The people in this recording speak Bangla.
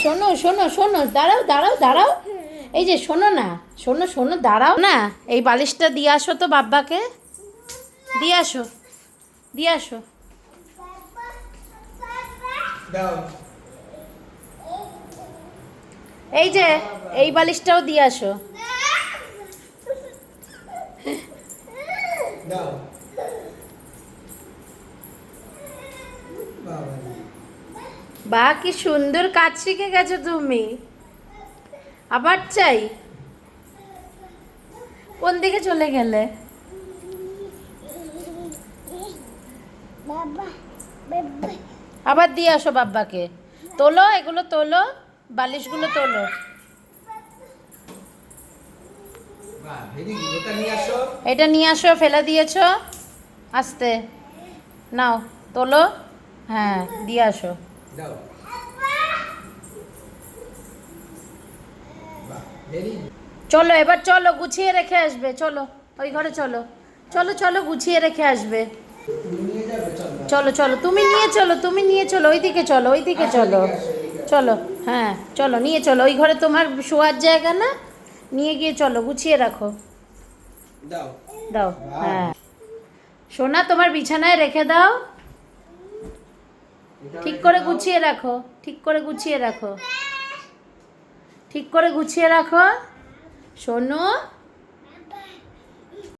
শোনো শোনো শোনো, দাঁড়াও দাঁড়াও দাঁড়াও, এই যে শোনো না, শোনো শোনো, দাঁড়াও না, এই বালিশটা দিয়ে আসো তো বাব্বাকে, দিয়ে আসো, দিয়ে আসো। এই যে এই বালিশটাও দিয়ে আসো। বাহ, কি সুন্দর কাজ শিখে গেছো তুমি। আবার চাই? কোন দিকে চলে গেলে? আবার দিয়ে আসো বাব্বাকে। তোলো, এগুলো তোলো, বালিশগুলো তোলো। এটা নিয়ে আসো, ফেলে দিয়েছো, আস্তে নাও, তোলো, হ্যাঁ দিয়ে আসো। চলো এবার, চলো গুছিয়ে রেখে আসবে, চলো ওই ঘরে চলো, চলো চলো গুছিয়ে রেখে আসবে। চলো চলো, তুমি নিয়ে চলো, তুমি নিয়ে চলো, ওইদিকে চলো, ওইদিকে চলো, চলো, হ্যাঁ চলো নিয়ে চলো, ওই ঘরে তোমার শোয়ার জায়গা না, নিয়ে গিয়ে চলো, গুছিয়ে রাখো। দাও দাও, হ্যাঁ সোনা তোমার বিছানায় রেখে দাও, ঠিক করে গুছিয়ে রাখো, ঠিক করে গুছিয়ে রাখো, ঠিক করে গুছিয়ে রাখো, শোনো।